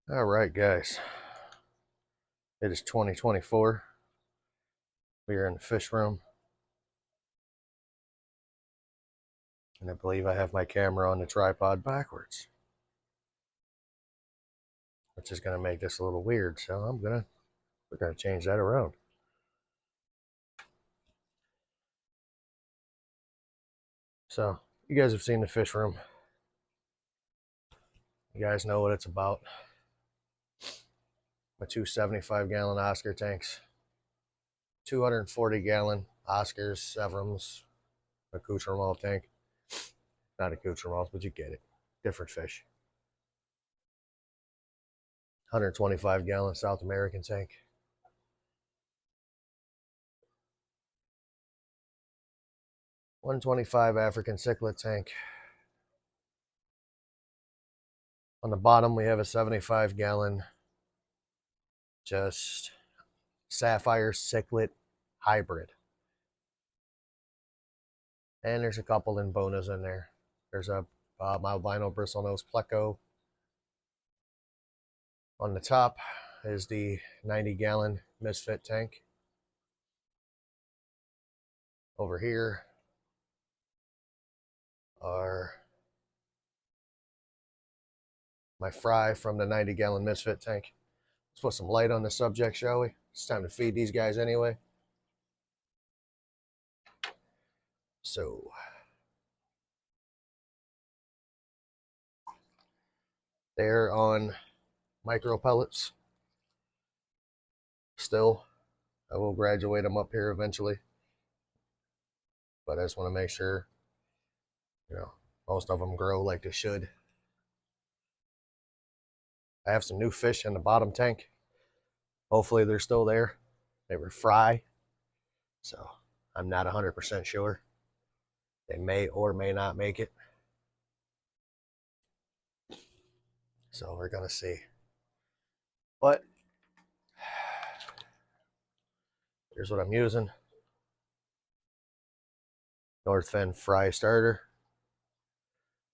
All right, guys. It is 2024. We are in the fish room. And I believe I have my camera on the tripod backwards, which is going to make this a little weird. So we're going to change that around. So you guys have seen the fish room. You guys know what it's about. My two 75-gallon Oscar tanks, 240-gallon Oscars, Severums, accoutrement tank. Not accoutrements, but you get it. Different fish. 125-gallon South American tank. 125 African cichlid tank. On the bottom, we have a 75-gallon just sapphire cichlid hybrid. And there's a couple in bonus in there. There's a albino bristlenose Pleco. On the top is the 90-gallon Misfit tank. Over here are my fry from the 90-gallon Misfit tank. Let's put some light on the subject, shall we? It's time to feed these guys anyway. So they're on micro pellets. Still, I will graduate them up here eventually. But I just want to make sure, most of them grow like they should. I have some new fish in the bottom tank. Hopefully they're still there. They were fry, so I'm not 100% sure. They may or may not make it. So we're going to see. But here's what I'm using. North Fin fry starter.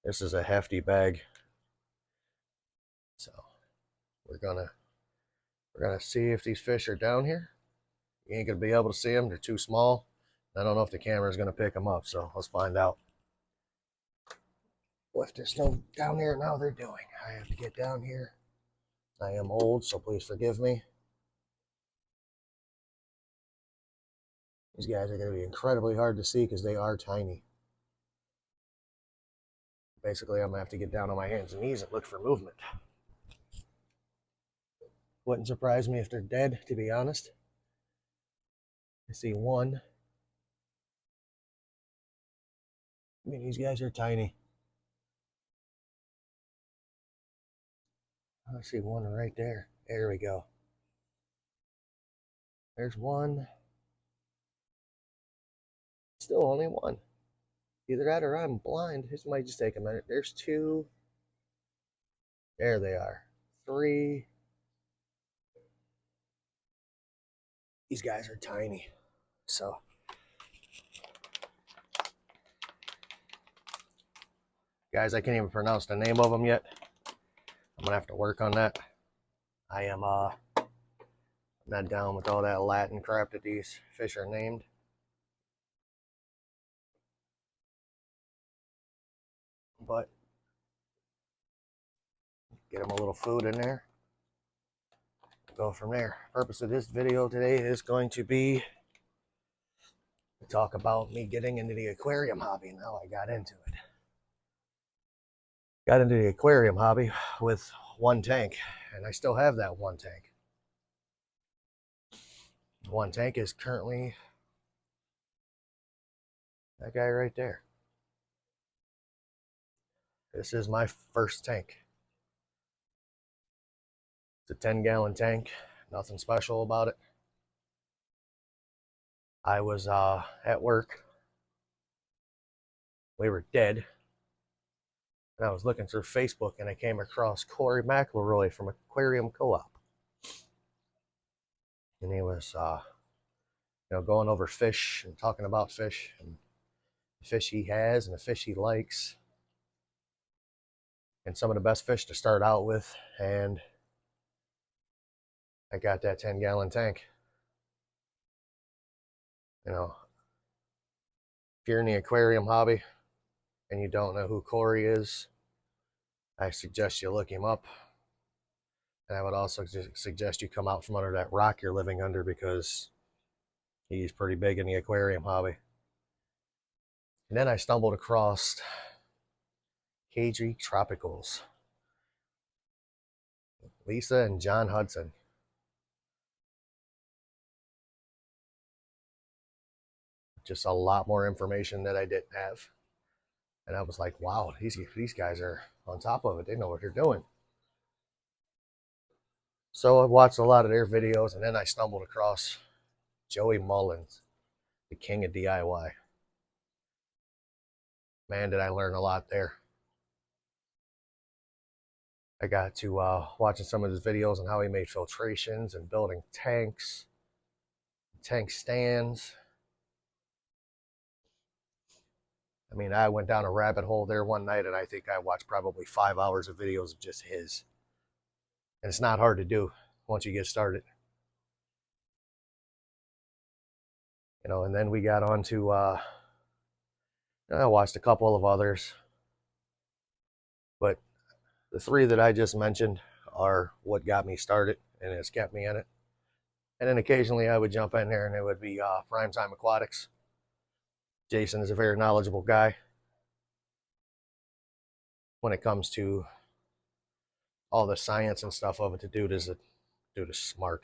This is a hefty bag. So we're gonna see if these fish are down here. You ain't gonna be able to see them. They're too small. I don't know if the camera is gonna pick them up, so let's find out. Well, if there's no down there now, they're doing. I have to get down here. I am old, so please forgive me. These guys are going to be incredibly hard to see because they are tiny. Basically, I'm going to have to get down on my hands and knees and look for movement. Wouldn't surprise me if they're dead, to be honest. I see one. I mean, these guys are tiny. I see one right there. There we go. There's one. Still only one. Either that or I'm blind. This might just take a minute. There's two. There they are. Three. These guys are tiny. So guys, I can't even pronounce the name of them yet. I'm gonna have to work on that. I am not down with all that Latin crap that these fish are named. But get them a little food in there. Go from there. Purpose of this video today is going to be to talk about me getting into the aquarium hobby and how I got into it. Got into the aquarium hobby with one tank, and I still have that one tank. One tank is currently that guy right there. This is my first tank. It's a 10-gallon tank. Nothing special about it. I was at work. We were dead. And I was looking through Facebook and I came across Corey McElroy from Aquarium Co-op. And he was going over fish and talking about fish and the fish he has and the fish he likes. And some of the best fish to start out with. And I got that 10-gallon tank. You know, if you're in the aquarium hobby and you don't know who Corey is, I suggest you look him up. And I would also suggest you come out from under that rock you're living under, because he's pretty big in the aquarium hobby. And then I stumbled across KG Tropicals, Lisa and John Hudson. Just a lot more information that I didn't have. And I was like, wow, these guys are on top of it. They know what they're doing. So I watched a lot of their videos, and then I stumbled across Joey Mullins, the king of DIY. Man, did I learn a lot there. I got to watching some of his videos on how he made filtrations and building tanks, tank stands. I mean, I went down a rabbit hole there one night, and I think I watched probably 5 hours of videos of just his. And it's not hard to do once you get started. You know, and then we got on to, I watched a couple of others. But the three that I just mentioned are what got me started, and it's kept me in it. And then occasionally I would jump in there, and it would be Primetime Aquatics. Jason is a very knowledgeable guy when it comes to all the science and stuff of it. The dude is smart.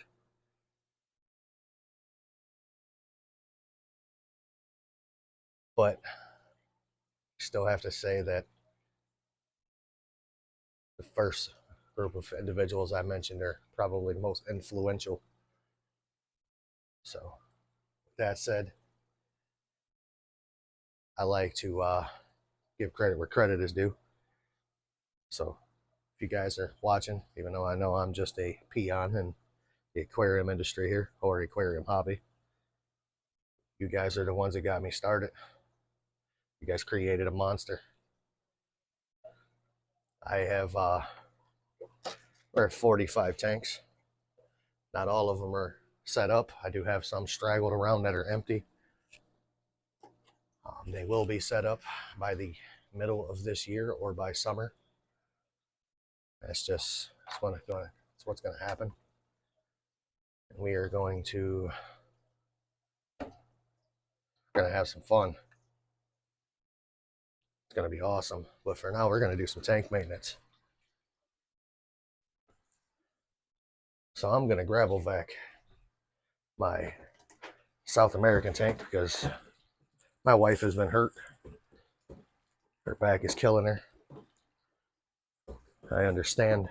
But still have to say that the first group of individuals I mentioned are probably the most influential. So, with that said, I like to give credit where credit is due. So, if you guys are watching, even though I know I'm just a peon in the aquarium industry here, or aquarium hobby, you guys are the ones that got me started. You guys created a monster. I have we're at 45 tanks. Not all of them are set up. I do have some straggled around that are empty. They will be set up by the middle of this year or by summer. That's what's going to happen. And we are going to have some fun. It's going to be awesome. But for now, we're going to do some tank maintenance. So I'm going to gravel vac my South American tank because my wife has been hurt. Her back is killing her. I understand.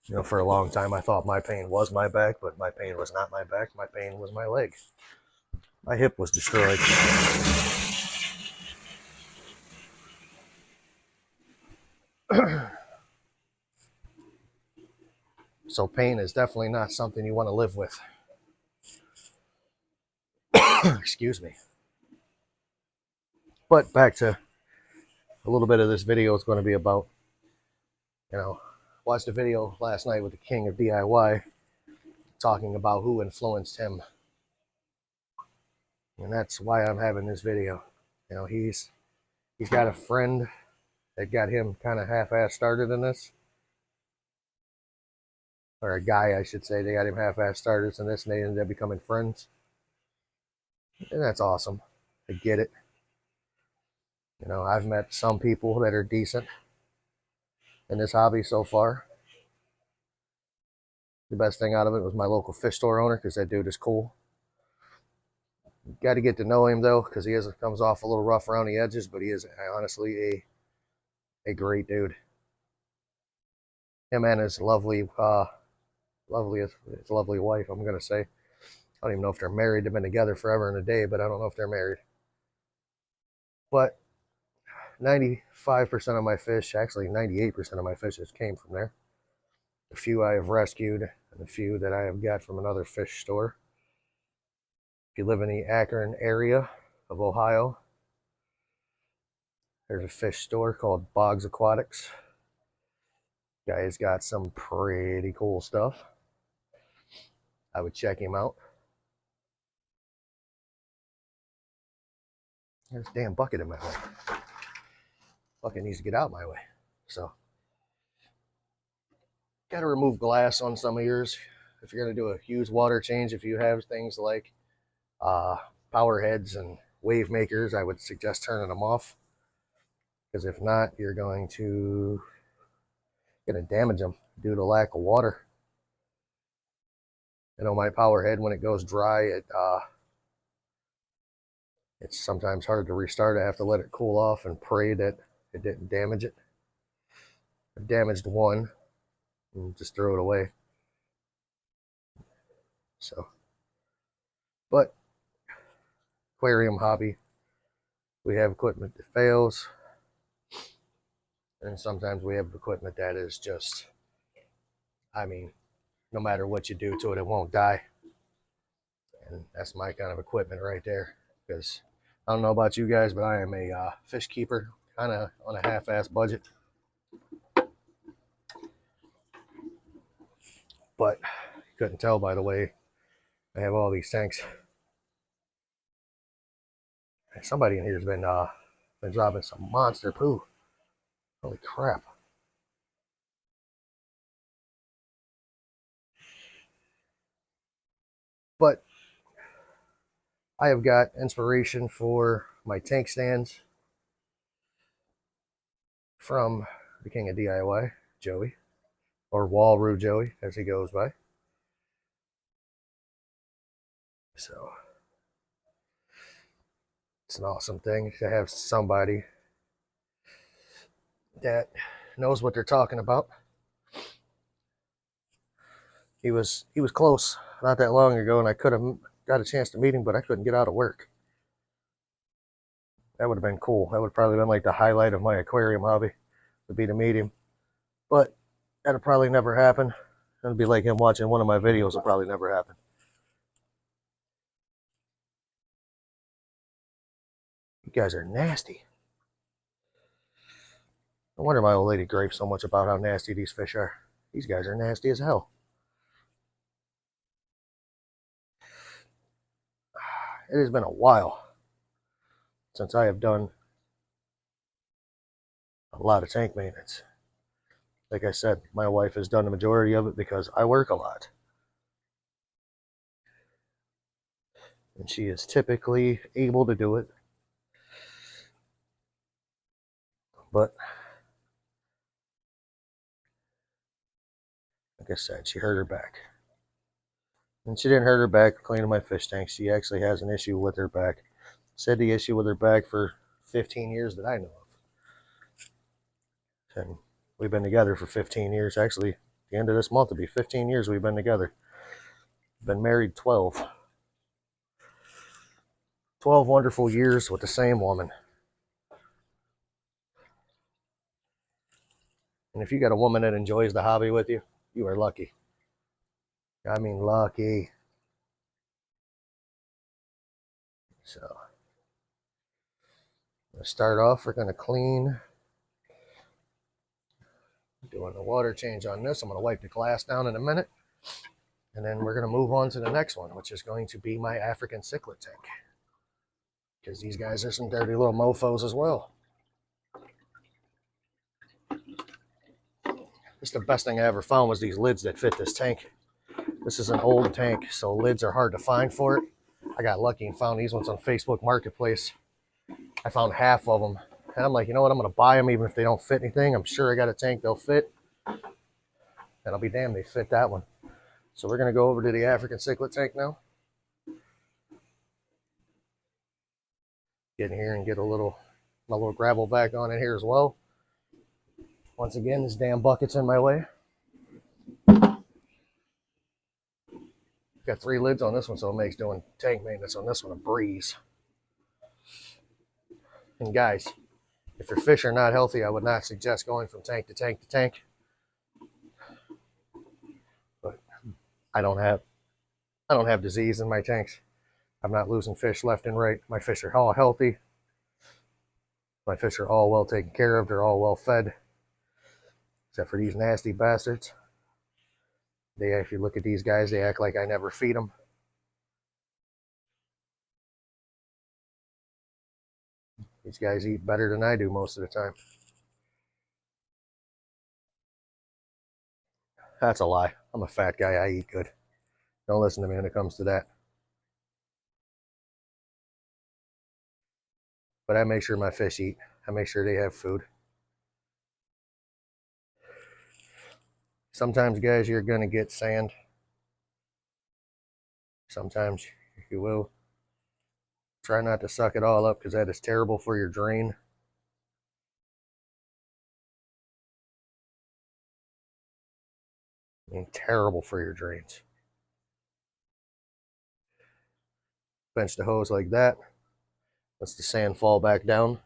You know, for a long time I thought my pain was my back, but my pain was not my back. My pain was my leg. My hip was destroyed. So pain is definitely not something you want to live with. Excuse me. But back to a little bit of this video is going to be about, watched a video last night with the king of DIY talking about who influenced him. And that's why I'm having this video. You know, he's got a friend that got him kind of half-ass started in this. Or a guy, I should say. They got him half-ass started in this, and they ended up becoming friends. And that's awesome. I get it. You know, I've met some people that are decent in this hobby so far. The best thing out of it was my local fish store owner, because that dude is cool. Got to get to know him though, because he comes off a little rough around the edges, but he is honestly a great dude. Him and his lovely wife, I'm gonna say. I don't even know if they're married. They've been together forever and a day, but I don't know if they're married. But 95% of my fish, actually 98% of my fishes came from there. A few I have rescued, and a few that I have got from another fish store. If you live in the Akron area of Ohio, there's a fish store called Boggs Aquatics. Guy's got some pretty cool stuff. I would check him out. There's a damn bucket in my way. Bucket needs to get out my way. So, got to remove glass on some of yours. If you're going to do a huge water change, if you have things like power heads and wave makers, I would suggest turning them off. Because if not, you're going to damage them due to lack of water. You know, my power head, when it goes dry, it's sometimes hard to restart. I have to let it cool off and pray that it didn't damage it. I damaged one and just throw it away. So, but aquarium hobby, we have equipment that fails, and sometimes we have equipment that is just, I mean, no matter what you do to it, it won't die. And that's my kind of equipment right there. Because I don't know about you guys, but I am a fish keeper, kind of on a half-ass budget. But you couldn't tell by the way I have all these tanks. Somebody in here has been dropping some monster poo. Holy crap. But I have got inspiration for my tank stands from the king of DIY, Joey, or Walroo Joey, as he goes by. So it's an awesome thing to have somebody that knows what they're talking about. He was close not that long ago, and I could have got a chance to meet him, but I couldn't get out of work. That would have been cool. That would have probably been like the highlight of my aquarium hobby, would be to meet him. But that'll probably never happen. It'll be like him watching one of my videos. Will probably never happen. You guys are nasty. No wonder my old lady gripes so much about how nasty these fish are. These guys are nasty as hell. It has been a while since I have done a lot of tank maintenance. Like I said, my wife has done the majority of it because I work a lot. And she is typically able to do it. But like I said, she hurt her back. And she didn't hurt her back cleaning my fish tanks. She actually has an issue with her back. Said the issue with her back for 15 years that I know of. And we've been together for 15 years. Actually, at the end of this month, it'll be 15 years we've been together. Been married 12. 12 wonderful years with the same woman. And if you got a woman that enjoys the hobby with you, you are lucky. I mean, lucky. So, to start off, we're going to clean. Doing a water change on this. I'm going to wipe the glass down in a minute. And then we're going to move on to the next one, which is going to be my African cichlid tank. Because these guys are some dirty little mofos as well. This is the best thing I ever found was these lids that fit this tank. This is an old tank, so lids are hard to find for it. I got lucky and found these ones on Facebook Marketplace. I found half of them. And I'm like, you know what? I'm going to buy them even if they don't fit anything. I'm sure I got a tank they'll fit. And I'll be damned they fit that one. So we're going to go over to the African cichlid tank now. Get in here and get my little gravel vac on in here as well. Once again, this damn bucket's in my way. Got 3 lids on this one, so it makes doing tank maintenance on this one a breeze. And guys, if your fish are not healthy, I would not suggest going from tank to tank to tank. But I don't have disease in my tanks. I'm not losing fish left and right. My fish are all healthy. My fish are all well taken care of. They're all well fed. Except for these nasty bastards. If you look at these guys, they act like I never feed them. These guys eat better than I do most of the time. That's a lie. I'm a fat guy. I eat good. Don't listen to me when it comes to that. But I make sure my fish eat. I make sure they have food. Sometimes, guys, you're going to get sand. Sometimes you will. Try not to suck it all up because that is terrible for your drain. I mean, terrible for your drains. Bench the hose like that. Lets the sand fall back down.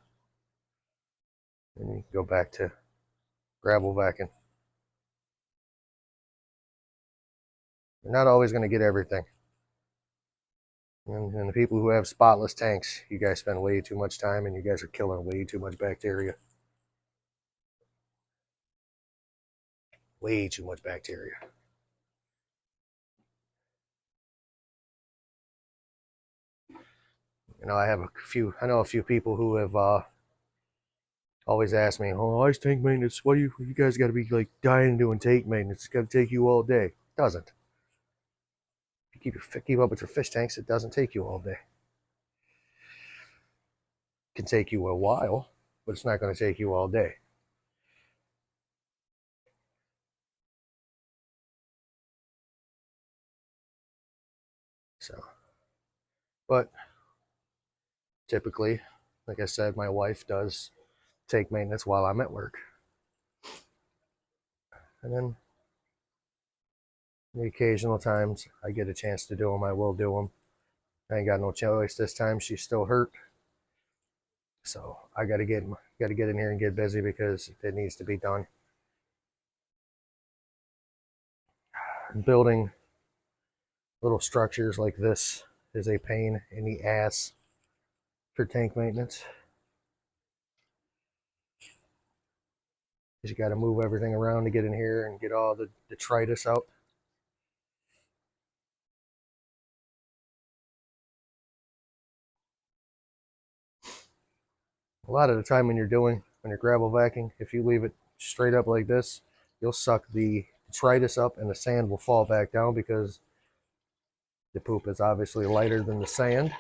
And you go back to gravel vacuum. You're not always going to get everything. And the people who have spotless tanks, you guys spend way too much time and you guys are killing way too much bacteria. Way too much bacteria. You know, I know a few people who have always asked me, "Oh, ice tank maintenance. What do you guys got to be like dying doing tank maintenance? It's got to take you all day." It doesn't. If you keep up with your fish tanks, it doesn't take you all day. It can take you a while, but it's not going to take you all day. So, but typically, like I said, my wife does tank maintenance while I'm at work. And then the occasional times I get a chance to do them, I will do them. I ain't got no choice this time. She's still hurt. So I got to get in here and get busy because it needs to be done. Building little structures like this is a pain in the ass for tank maintenance. Because you got to move everything around to get in here and get all the detritus out. A lot of the time when you're gravel vacuuming, if you leave it straight up like this, you'll suck the detritus up and the sand will fall back down because the poop is obviously lighter than the sand.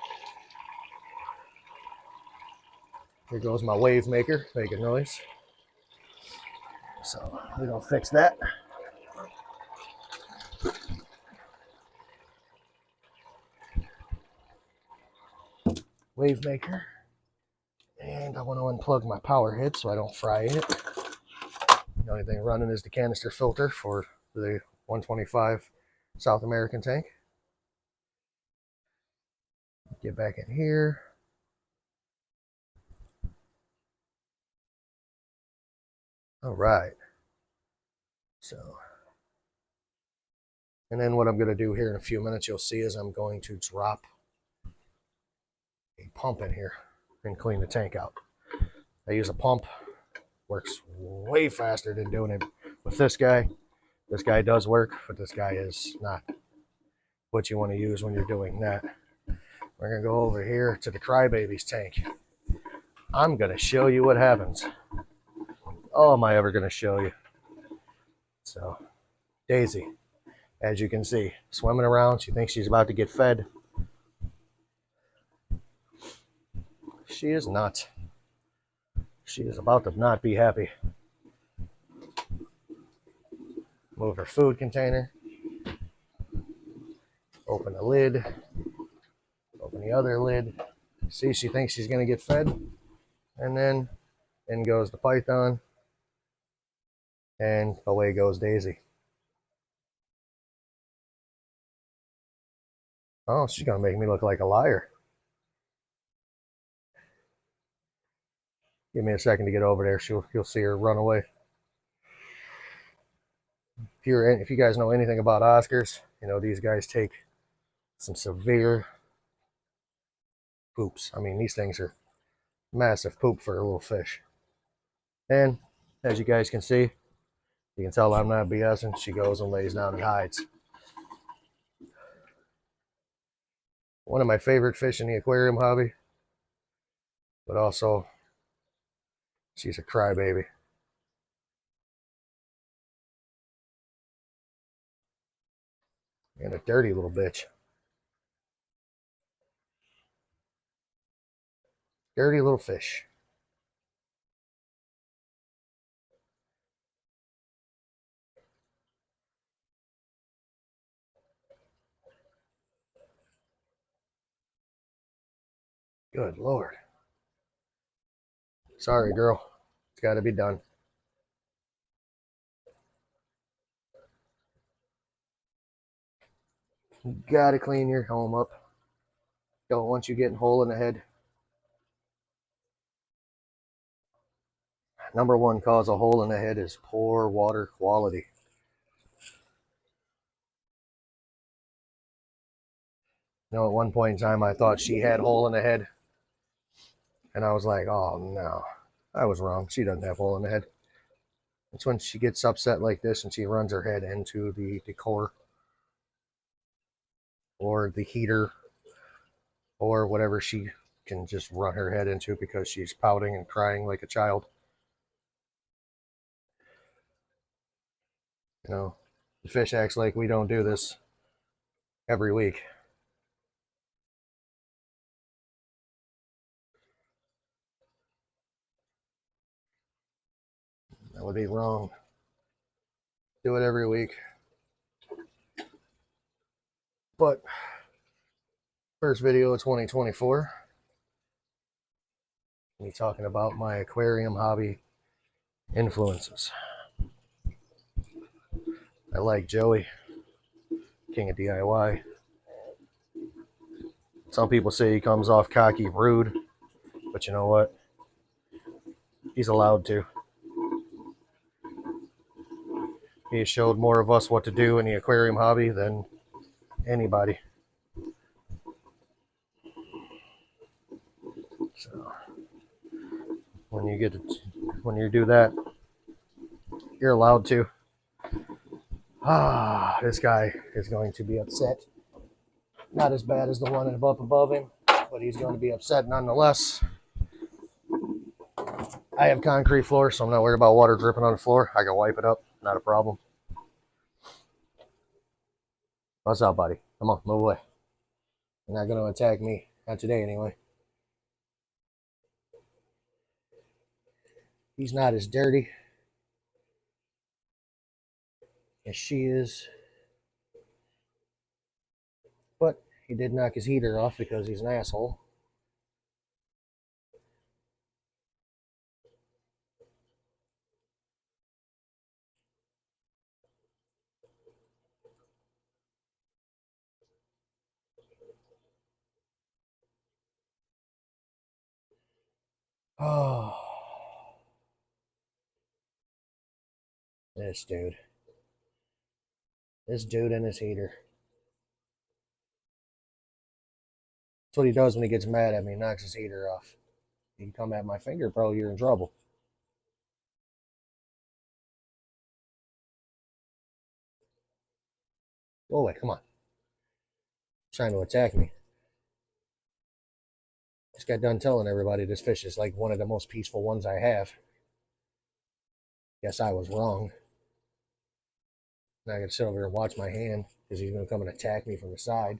Here goes my wave maker making noise. So we're gonna fix that. Wave maker. And I want to unplug my power head so I don't fry it. The only thing running is the canister filter for the 125 South American tank. Get back in here. All right. So, and then what I'm going to do here in a few minutes, you'll see, is I'm going to drop a pump in here and clean the tank out. I use a pump. Works way faster than doing it with this guy. This guy does work, but this guy is not what you want to use when you're doing that. We're going to go over here to the Crybabies tank. I'm going to show you what happens. Oh, am I ever going to show you? So, Daisy, as you can see, swimming around. She thinks she's about to get fed. She is not. She is about to not be happy. Move her food container. Open the lid. Open the other lid. See, she thinks she's going to get fed. And then in goes the python. And away goes Daisy. Oh, she's going to make me look like a liar. Give me a second to get over there. You'll see her run away. If you guys know anything about Oscars, you know these guys take some severe poops. I mean, these things are massive poop for a little fish. And as you guys can see, You can tell I'm not BSing. She goes and lays down and hides. One of my favorite fish in the aquarium hobby, but also she's a crybaby. And a dirty little bitch. Dirty little fish. Good Lord. Sorry, girl. It's got to be done. You got to clean your home up. Don't want you getting a hole in the head. Number one cause of hole in the head is poor water quality. You know, at one point in time, I thought she had a hole in the head. And I was like, oh, no. I was wrong. She doesn't have a hole in the head. It's when she gets upset like this and she runs her head into the decor or the heater or whatever she can just run her head into because she's pouting and crying like a child. You know, the fish acts like we don't do this every week. That would be wrong. Do it every week. But first video of 2024, me talking about my aquarium hobby influences. I like Joey, king of DIY. Some people say he comes off cocky, rude, but you know what? He's allowed to. He has showed more of us what to do in the aquarium hobby than anybody. So when you do that, you're allowed to. This guy is going to be upset. Not as bad as the one above him, but he's going to be upset nonetheless. I have concrete floor, so I'm not worried about water dripping on the floor. I can wipe it up, not a problem. What's up, buddy? Come on, move away. You're not going to attack me. Not today, anyway. He's not as dirty as she is. But he did knock his heater off because he's an asshole. Oh, this dude. This dude and his heater. That's what he does when he gets mad at me. He knocks his heater off. You can come at my finger, bro, you're in trouble. Go away, come on. He's trying to attack me. Just got done telling everybody this fish is like one of the most peaceful ones I have. Guess I was wrong. Now I gotta sit over here and watch my hand because he's gonna come and attack me from the side.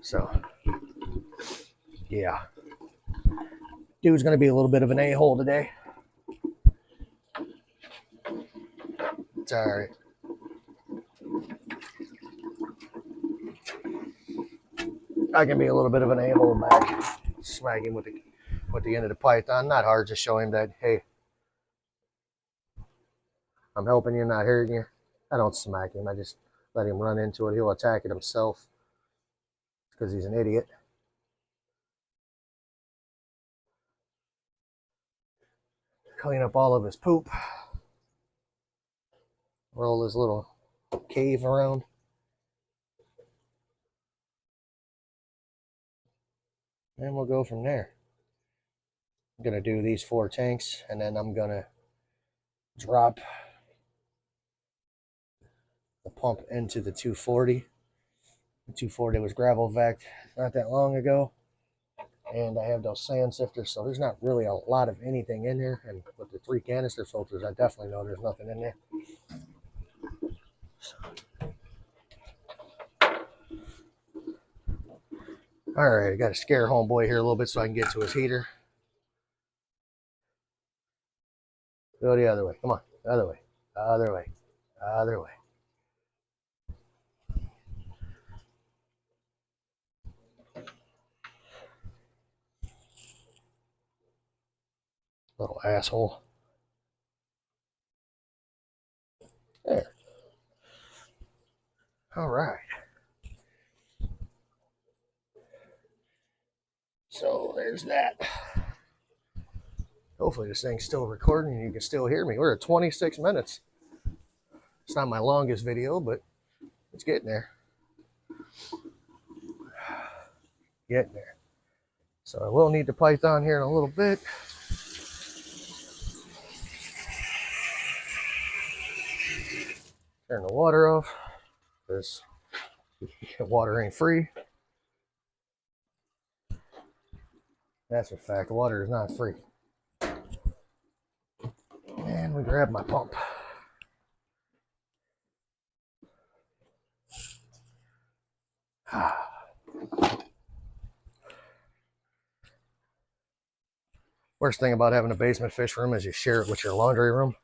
So, yeah. Dude's gonna be a little bit of an a-hole today. It's alright. I can be a little bit of an a-hole back. Smack him with the end of the python. Not hard, just show him that, hey, I'm helping you, not hurting you. I don't smack him. I just let him run into it. He'll attack it himself because he's an idiot. Clean up all of his poop. Roll his little cave around. And we'll go from there. going to do these 4 tanks, and then I'm going to drop the pump into the 240. The 240 was gravel vac not that long ago, and I have those sand sifters, so there's not really a lot of anything in there. And with the 3 canister filters, I definitely know there's nothing in there. So. All right, I got to scare homeboy here a little bit so I can get to his heater. Go the other way. Come on, the other way, other way, other way. Little asshole. There. All right. So there's that. Hopefully this thing's still recording and you can still hear me. We're at 26 minutes. It's not my longest video, but it's getting there. Getting there. So I will need the Python here in a little bit. Turn the water off because water ain't free. That's a fact. Water is not free. And we grab my pump. Worst thing about having a basement fish room is you share it with your laundry room.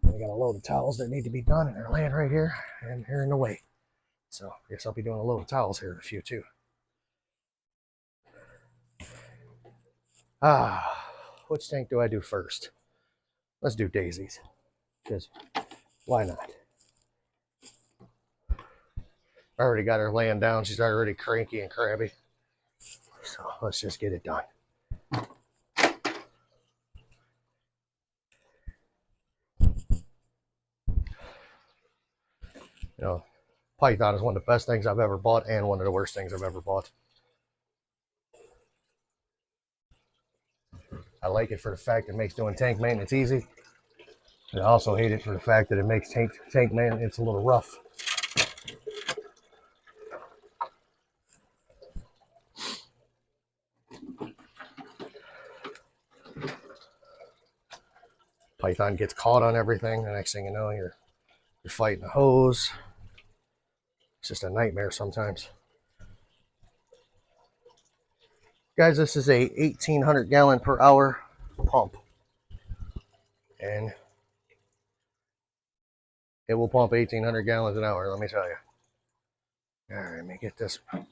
We got a load of towels that need to be done, and they're laying right here, and they're in the way. So I guess I'll be doing a load of towels here in a few too. Which tank do I do first? Let's do Daisy's, because why not? I already got her laying down. She's already cranky and crabby. So let's just get it done. You know, Python is one of the best things I've ever bought and one of the worst things I've ever bought. I like it for the fact it makes doing tank maintenance easy. And I also hate it for the fact that it makes tank maintenance a little rough. Python gets caught on everything. The next thing you know, you're fighting a hose. It's just a nightmare sometimes. Guys, this is a 1,800 gallon per hour pump. And it will pump 1,800 gallons an hour, let me tell you. All right, let me get this a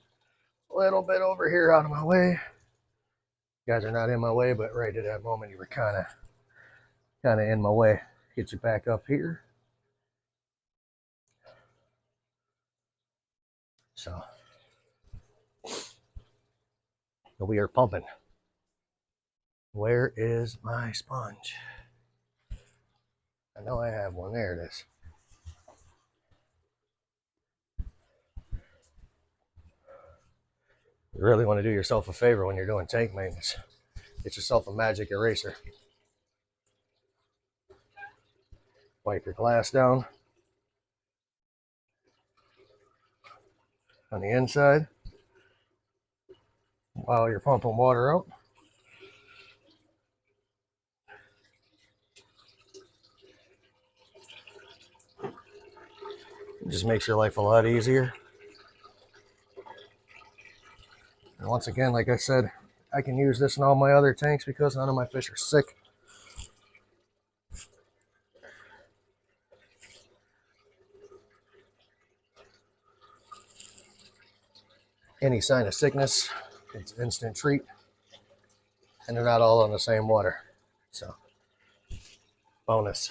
little bit over here out of my way. You guys are not in my way, but right at that moment you were kind of in my way. Get you back up here. So we are pumping. Where is my sponge? I know I have one. There it is. You really want to do yourself a favor when you're doing tank maintenance. Get yourself a magic eraser. Wipe your glass down on the inside while you're pumping water out. It just makes your life a lot easier. And once again, like I said, I can use this in all my other tanks because none of my fish are sick. Any sign of sickness, it's instant treat. And they're not all on the same water. So, bonus.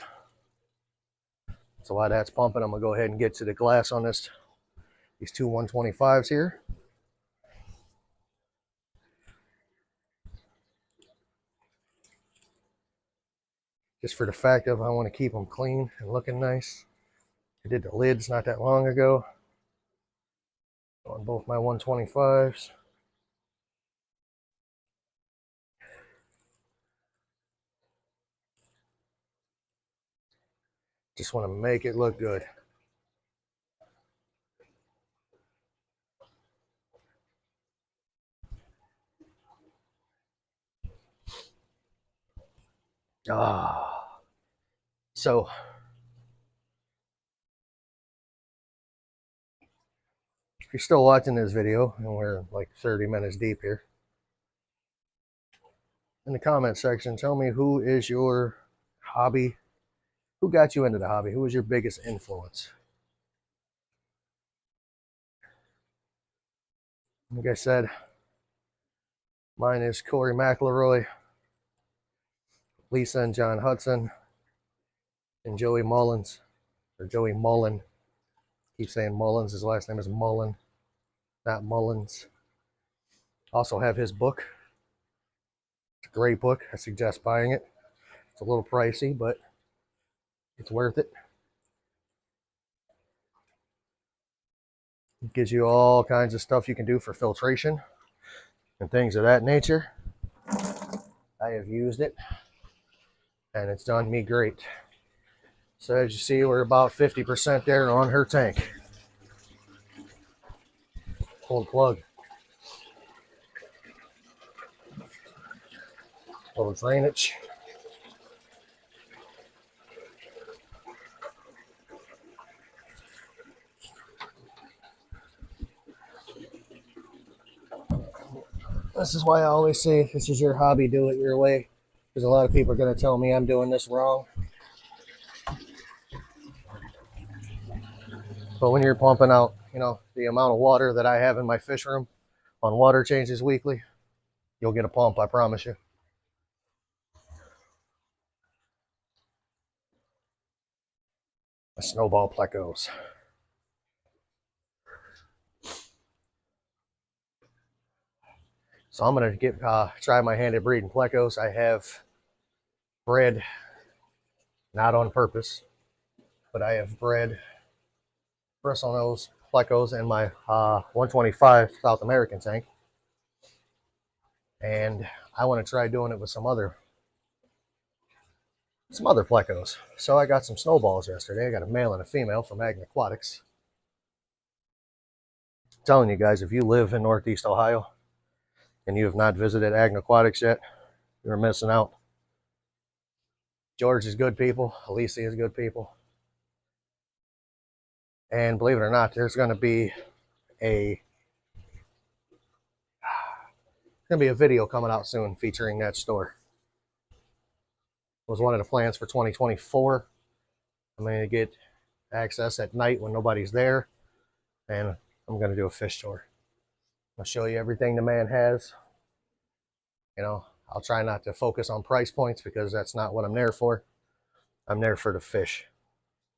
So while that's pumping, I'm going to go ahead and get to the glass on these two 125s here. Just for the fact of I want to keep them clean and looking nice. I did the lids not that long ago on both my 125s. Just want to make it look good. So if you're still watching this video, and we're like 30 minutes deep here, in the comment section, tell me who is your hobby, who got you into the hobby, who was your biggest influence. Like I said, mine is Corey McElroy, Lisa and John Hudson, and Joey Mullins, or Joey Mullen. Keep saying Mullins. His last name is Mullen, not Mullins. Also have his book. It's a great book. I suggest buying it. It's a little pricey, but it's worth it. It gives you all kinds of stuff you can do for filtration and things of that nature. I have used it, and it's done me great. So as you see, we're about 50% there on her tank. Pull the plug. Little drainage. This is why I always say, if this is your hobby, do it your way. Because a lot of people are going to tell me I'm doing this wrong. But when you're pumping out, the amount of water that I have in my fish room on water changes weekly, you'll get a pump, I promise you. A snowball Plecos. So I'm going to try my hand at breeding Plecos. I have bred, not on purpose, but I have bred bristlenose Plecos in my 125 South American tank. And I want to try doing it with some other Plecos. So I got some snowballs yesterday. I got a male and a female from Ag Aquatics. I'm telling you guys, if you live in Northeast Ohio and you have not visited Ag Aquatics yet, you're missing out. George is good people. Alicia is good people. And believe it or not, there's going to be a video coming out soon featuring that store. It was one of the plans for 2024. I'm going to get access at night when nobody's there, and I'm going to do a fish tour. I'll show you everything the man has. I'll try not to focus on price points because that's not what I'm there for. I'm there for the fish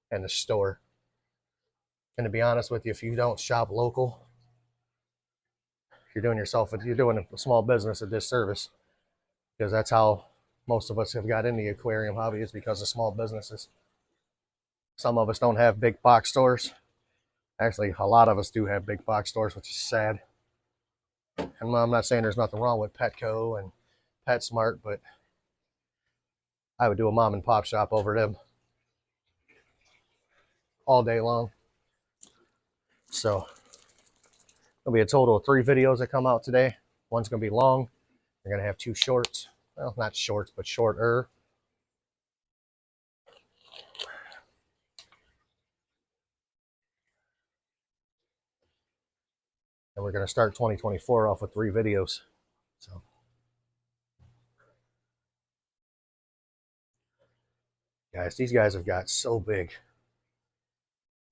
and the store. And to be honest with you, if you don't shop local, you're doing a small business a disservice, because that's how most of us have got in the aquarium hobby, is because of small businesses. Some of us don't have big box stores. Actually, a lot of us do have big box stores, which is sad. And I'm not saying there's nothing wrong with Petco and PetSmart, but I would do a mom and pop shop over them all day long. So there'll be a total of 3 videos that come out today. One's going to be long. We're going to have 2 shorts. Well, not shorts, but shorter. And we're going to start 2024 off with 3 videos. So, guys, these guys have got so big.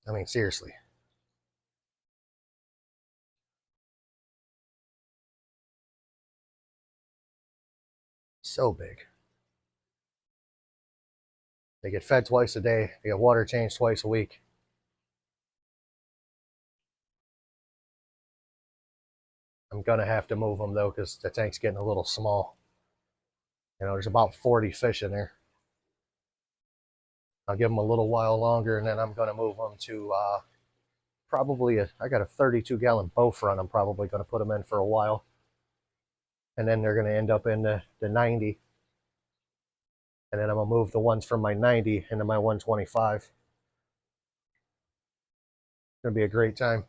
I mean, seriously. So big. They get fed twice a day. They get water changed twice a week. I'm going to have to move them, though, because the tank's getting a little small. There's about 40 fish in there. I'll give them a little while longer, and then I'm going to move them to I got a 32-gallon bow front I'm probably going to put them in for a while. And then they're going to end up in the 90. And then I'm going to move the ones from my 90 into my 125. Gonna be a great time.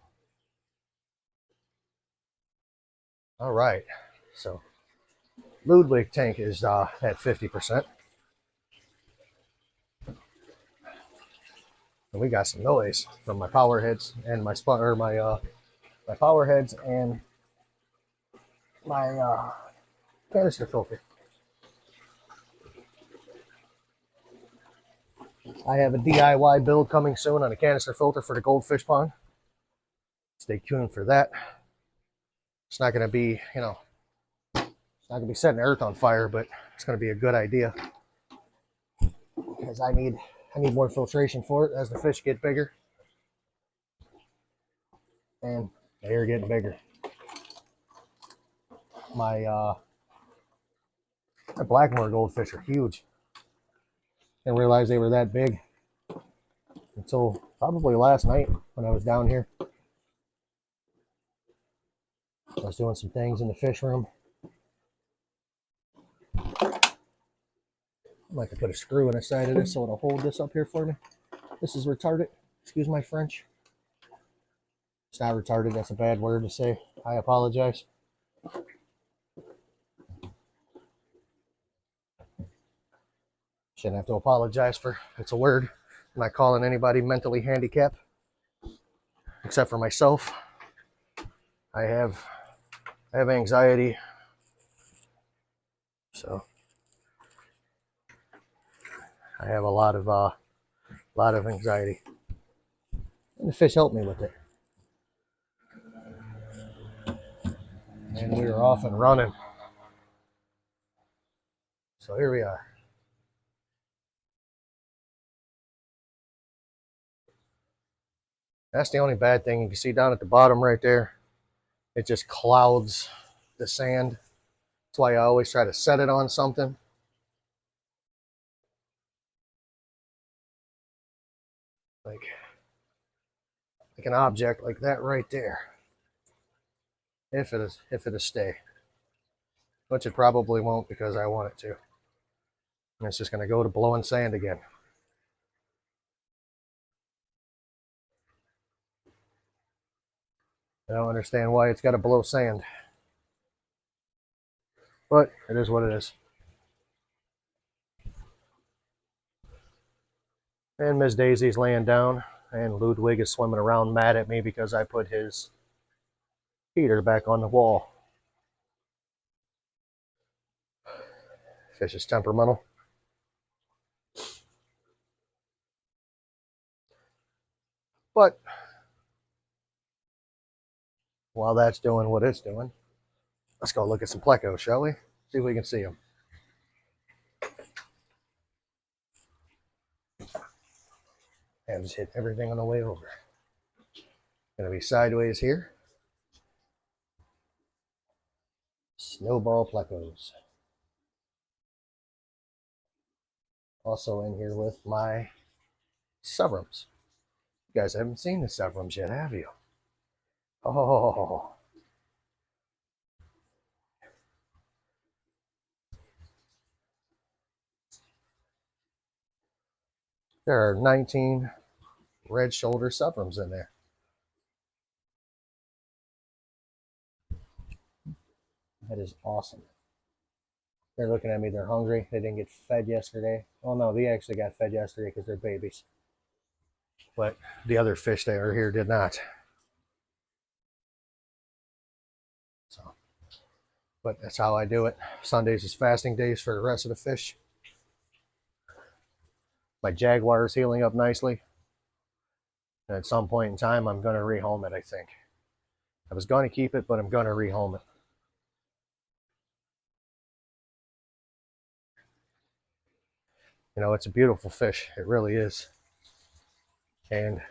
All right, so Ludwig tank is at 50%. And we got some noise from my power heads and my my power heads and my canister filter. I have a DIY build coming soon on a canister filter for the goldfish pond. Stay tuned for that. It's not going to be, it's not going to be setting the earth on fire, but it's going to be a good idea because I need more filtration for it as the fish get bigger, and they are getting bigger. My Blackmore goldfish are huge. Didn't realize they were that big until probably last night when I was down here. I was doing some things in the fish room. I'd like to put a screw in the side of this so it'll hold this up here for me. This is retarded. Excuse my French. It's not retarded. That's a bad word to say. I apologize. Shouldn't have to apologize for it's a word. I'm not calling anybody mentally handicapped except for myself. I have anxiety, so I have a lot of anxiety, and the fish helped me with it. And we were off and running. So here we are. That's the only bad thing. You can see down at the bottom right there, it just clouds the sand. That's why I always try to set it on something. Like an object like that right there. If it'll stay. Which it probably won't because I want it to. And it's just gonna go to blowing sand again. I don't understand why it's got to blow sand. But it is what it is. And Miss Daisy's laying down, and Ludwig is swimming around mad at me because I put his heater back on the wall. Fish is temperamental. But while that's doing what it's doing, let's go look at some Pleco, shall we? See if we can see them. And just hit everything on the way over. Gonna be sideways here. Snowball Plecos. Also in here with my Severums. You guys haven't seen the Severums yet, have you? Oh. There are 19 red shoulder Severums in there. That is awesome. They're looking at me. They're hungry. They didn't get fed yesterday. Oh, no, they actually got fed yesterday because they're babies. But the other fish that are here did not. So, but that's how I do it. Sundays is fasting days for the rest of the fish. My Jaguar is healing up nicely. And at some point in time, I'm going to rehome it, I think. I was going to keep it, but I'm going to rehome it. You know, it's a beautiful fish. It really is. And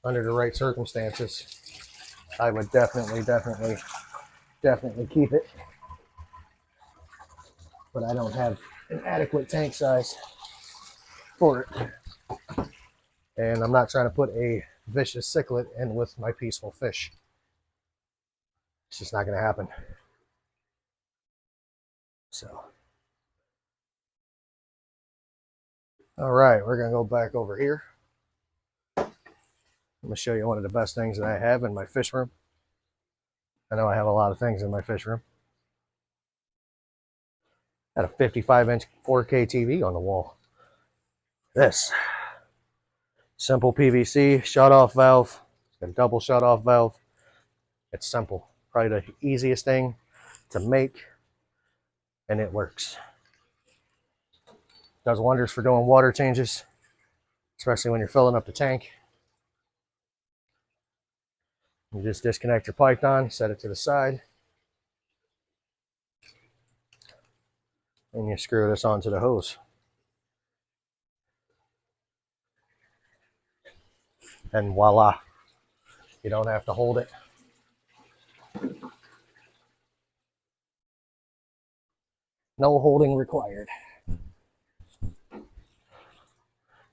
under the right circumstances, I would definitely keep it. But I don't have an adequate tank size for it. And I'm not trying to put a vicious cichlid in with my peaceful fish. It's just not going to happen. So, all right, we're going to go back over here. I'm going to show you one of the best things that I have in my fish room. I know I have a lot of things in my fish room. Got a 55-inch 4K TV on the wall. This simple PVC shut-off valve. It's got a double shut-off valve. It's simple. Probably the easiest thing to make, and it works. Does wonders for doing water changes, especially when you're filling up the tank. You just disconnect your python, set it to the side, and you screw this onto the hose. And voila, you don't have to hold it. No holding required.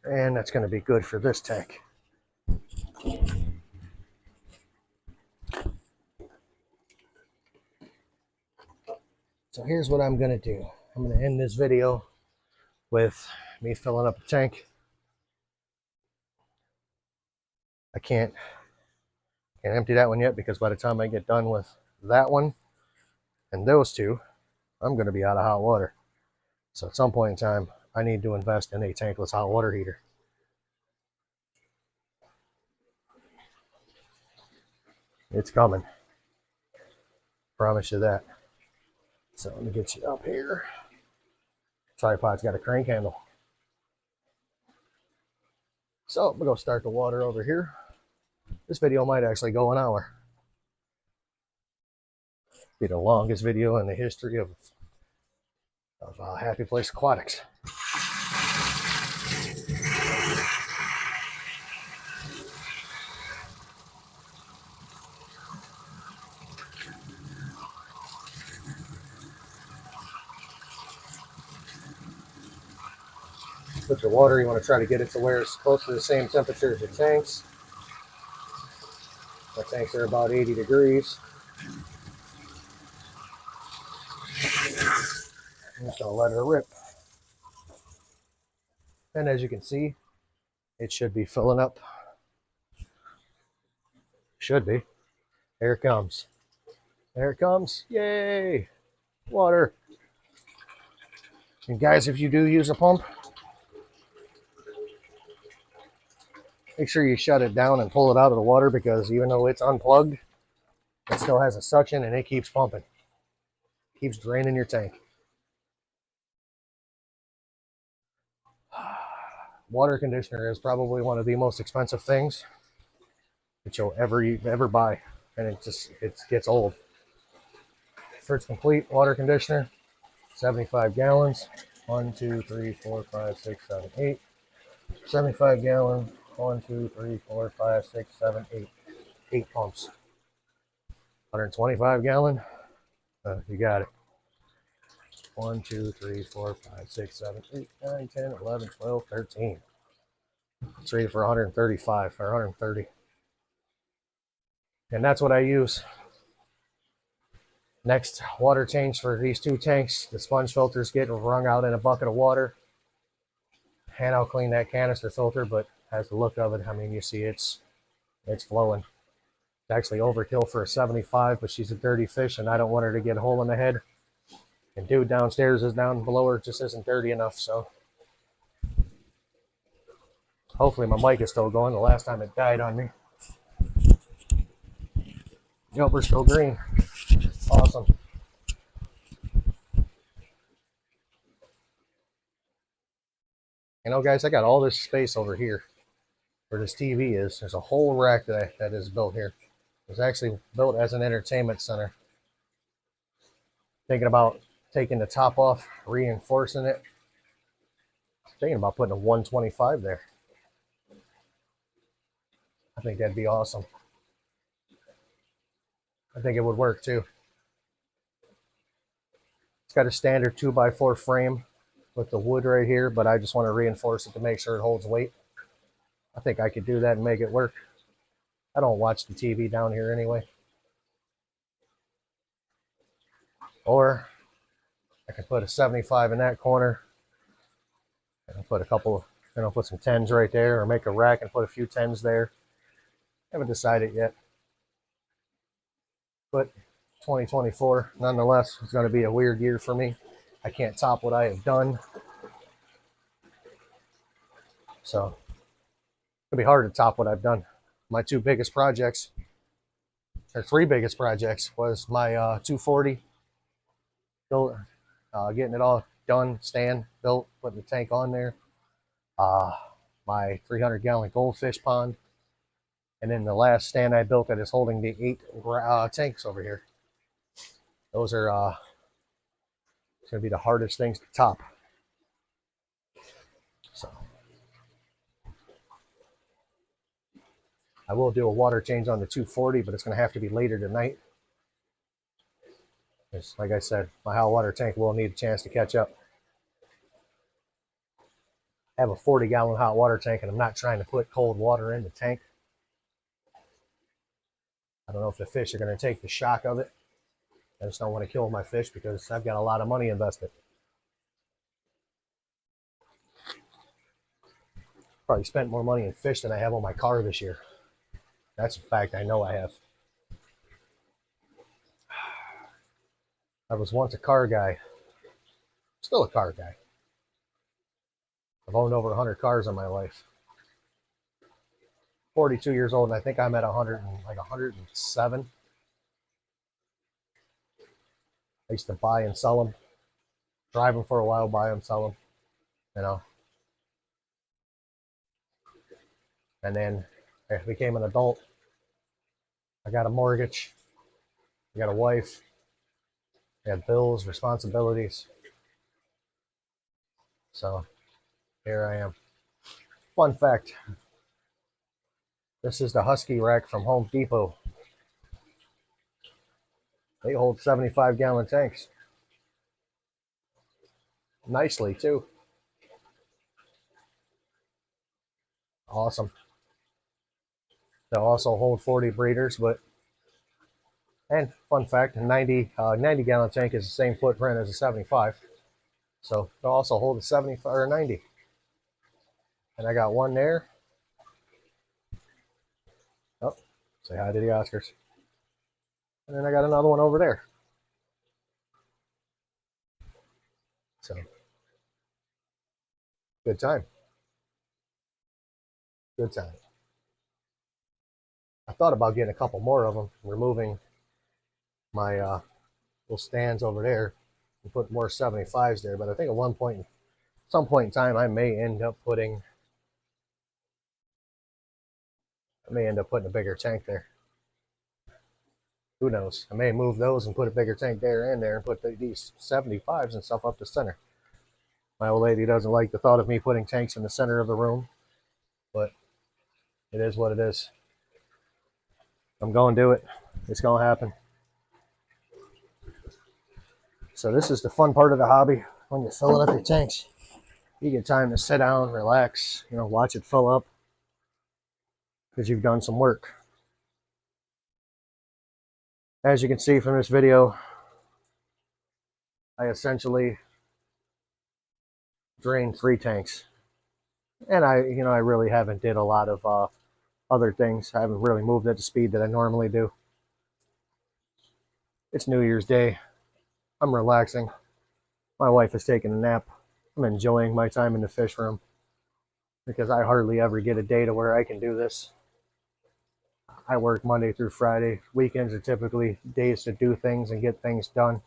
And that's going to be good for this tank. So here's what I'm going to do. I'm going to end this video with me filling up the tank. I can't empty that one yet because by the time I get done with that one and those two, I'm going to be out of hot water. So at some point in time, I need to invest in a tankless hot water heater. It's coming. Promise you that. So let me get you up here. Tripod's got a crank handle. So I'm going to go start the water over here. This video might actually go an hour. Be the longest video in the history of Happy Place Aquatics. With your water, you want to try to get it to where it's close to the same temperature as your tanks. My tanks are about 80 degrees. I'm just going to let her rip. And as you can see, it should be filling up. Should be. There it comes. There it comes. Yay! Water. And guys, if you do use a pump, make sure you shut it down and pull it out of the water, because even though it's unplugged, it still has a suction and it keeps pumping. It keeps draining your tank. Water conditioner is probably one of the most expensive things that you'll ever buy, and it gets old. For its complete water conditioner, 75 gallons. 1, 2, 3, 4, 5, 6, 7, 8. 75 gallon. 1, 2, 3, 4, 5, 6, 7, 8. 8 pumps. 125 gallon. You got it. 1, 2, 3, 4, 5, 6, 7, 8, 9, 10, 11, 12, 13. It's rated for 135 or 130. And that's what I use. Next water change for these two tanks. The sponge filter is getting wrung out in a bucket of water. And I'll clean that canister filter, but as the look of it, I mean, you see it's flowing. It's actually overkill for a 75, but she's a dirty fish, and I don't want her to get a hole in the head. And dude downstairs is down below her just isn't dirty enough, so hopefully my mic is still going. The last time it died on me. Yep, we're still green. Awesome. You know, guys, I got all this space over here where this TV is. There's a whole rack that is built here. It was actually built as an entertainment center. Thinking about taking the top off, reinforcing it. Thinking about putting a 125 there. I think that'd be awesome. I think it would work too. It's got a standard 2x4 frame with the wood right here, but I just want to reinforce it to make sure it holds weight. I think I could do that and make it work. I don't watch the TV down here anyway. Or I could put a 75 in that corner. And I'll put a couple, put some 10s right there, or make a rack and put a few 10s there. Haven't decided yet. But 2024, nonetheless, is going to be a weird year for me. I can't top what I have done. So it'll be hard to top what I've done. My two biggest projects, or three biggest projects, was my 240, built, getting it all done, stand built, putting the tank on there. My 300-gallon goldfish pond, and then the last stand I built that is holding the 8 tanks over here. Those are it's going to be the hardest things to top. So I will do a water change on the 240, but it's going to have to be later tonight. Because, like I said, my hot water tank will need a chance to catch up. I have a 40-gallon hot water tank, and I'm not trying to put cold water in the tank. I don't know if the fish are going to take the shock of it. I just don't want to kill my fish because I've got a lot of money invested. Probably spent more money in fish than I have on my car this year. That's a fact I know I have. I was once a car guy. Still a car guy. I've owned over 100 cars in my life. 42 years old, and I think I'm at 107. I used to buy and sell them. Drive them for a while, buy them, sell them. You know. And then I became an adult. I got a mortgage. I got a wife. I got bills, responsibilities. So here I am. Fun fact. This is the Husky rack from Home Depot. They hold 75-gallon tanks. Nicely, too. Awesome. They'll also hold 40 breeders, but, and fun fact, a 90-gallon tank is the same footprint as a 75. So they'll also hold a 75 or a 90. And I got one there. Oh, say hi to the Oscars. And then I got another one over there. So, good time. Good time. I thought about getting a couple more of them, removing my little stands over there and put more 75s there. But I think at some point in time, I may end up putting a bigger tank there. Who knows? I may move those and put a bigger tank there and there and put these 75s and stuff up the center. My old lady doesn't like the thought of me putting tanks in the center of the room, but it is what it is. I'm going to do it. It's going to happen. So this is the fun part of the hobby. When you're filling up your tanks, you get time to sit down, relax, watch it fill up because you've done some work. As you can see from this video, I essentially drained 3 tanks. And I really haven't did a lot of other things. I haven't really moved at the speed that I normally do. It's New Year's Day. I'm relaxing. My wife is taking a nap. I'm enjoying my time in the fish room because I hardly ever get a day to where I can do this. I work Monday through Friday. Weekends are typically days to do things and get things done.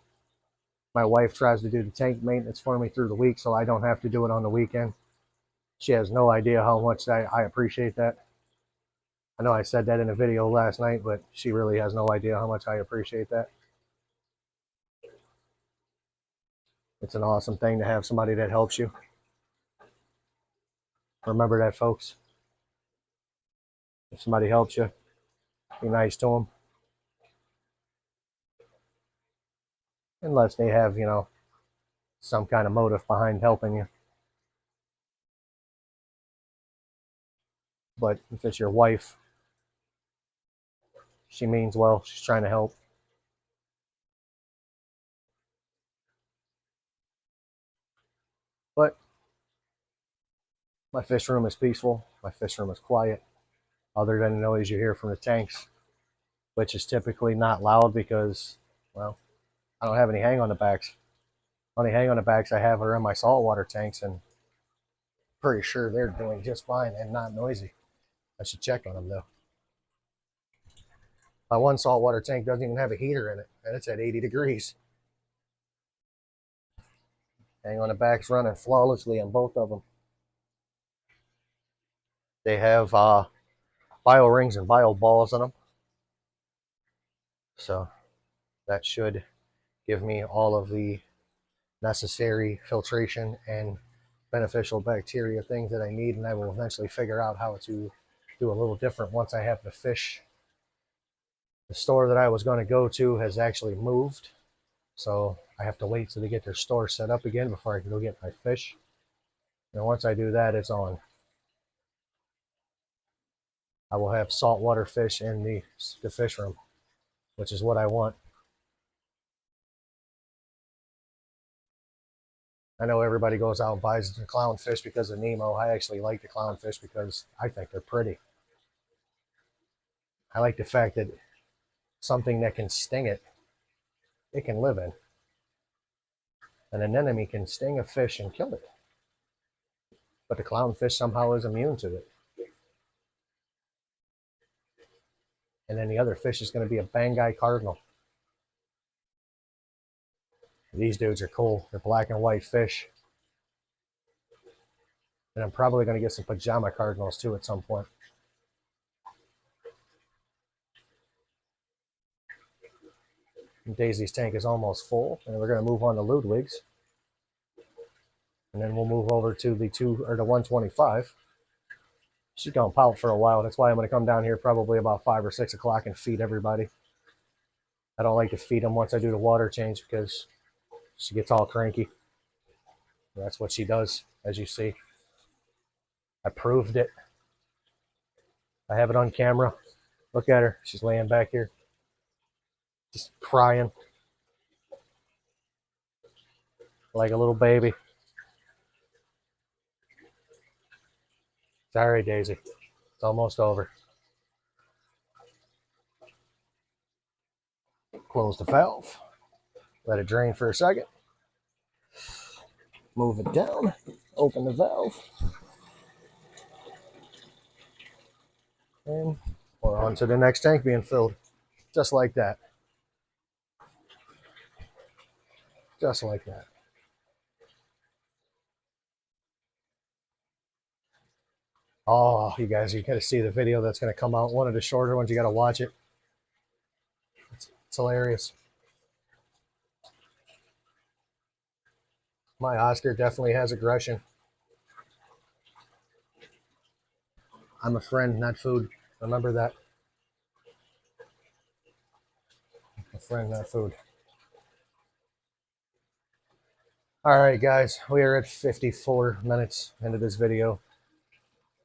My wife tries to do the tank maintenance for me through the week so I don't have to do it on the weekend. She has no idea how much I appreciate that. I know I said that in a video last night, but she really has no idea how much I appreciate that. It's an awesome thing to have somebody that helps you. Remember that, folks. If somebody helps you, be nice to them. Unless they have, some kind of motive behind helping you. But if it's your wife, she means well. She's trying to help. But my fish room is peaceful. My fish room is quiet. other than the noise you hear from the tanks, which is typically not loud because, well, I don't have any hang on the backs. Only hang on the backs I have are in my saltwater tanks, and pretty sure they're doing just fine and not noisy. I should check on them though. My one saltwater tank doesn't even have a heater in it, and it's at 80 degrees. Hang on the back's running flawlessly on both of them. They have bio rings and bio balls in them, so that should give me all of the necessary filtration and beneficial bacteria things that I need, and I will eventually figure out how to do a little different once I have the fish. The store that I was going to go to has actually moved, so I have to wait till they get their store set up again before I can go get my fish. And once I do that, it's on. I will have saltwater fish in the fish room, which is what I want. I know everybody goes out and buys the clownfish because of Nemo. I actually like the clownfish because I think they're pretty. I like the fact that something that can sting it, it can live in. An anemone can sting a fish and kill it. But the clownfish somehow is immune to it. And then the other fish is going to be a Banggai cardinal. These dudes are cool. They're black and white fish. And I'm probably going to get some pajama cardinals too at some point. And Daisy's tank is almost full, and we're going to move on to Ludwig's. And then we'll move over to the 125. She's going to pout for a while. That's why I'm going to come down here probably about 5 or 6 o'clock and feed everybody. I don't like to feed them once I do the water change because she gets all cranky. That's what she does, as you see. I proved it. I have it on camera. Look at her. She's laying back here, just crying like a little baby. It's all right, Daisy. It's almost over. Close the valve. Let it drain for a second. Move it down. Open the valve. And we're on to the next tank being filled. Just like that. Just like that. Oh, you guys, you got to see the video that's going to come out. One of the shorter ones, you got to watch it. It's hilarious. My Oscar definitely has aggression. I'm a friend, not food. Remember that. A friend, not food. All right, guys, we are at 54 minutes into this video.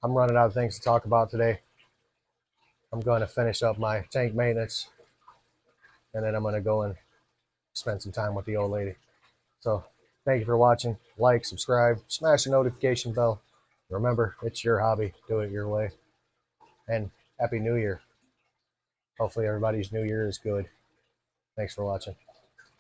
I'm running out of things to talk about today. I'm going to finish up my tank maintenance, and then I'm going to go and spend some time with the old lady. So thank you for watching. Like, subscribe, smash the notification bell. Remember, it's your hobby. Do it your way. And Happy New Year. Hopefully everybody's New Year is good. Thanks for watching.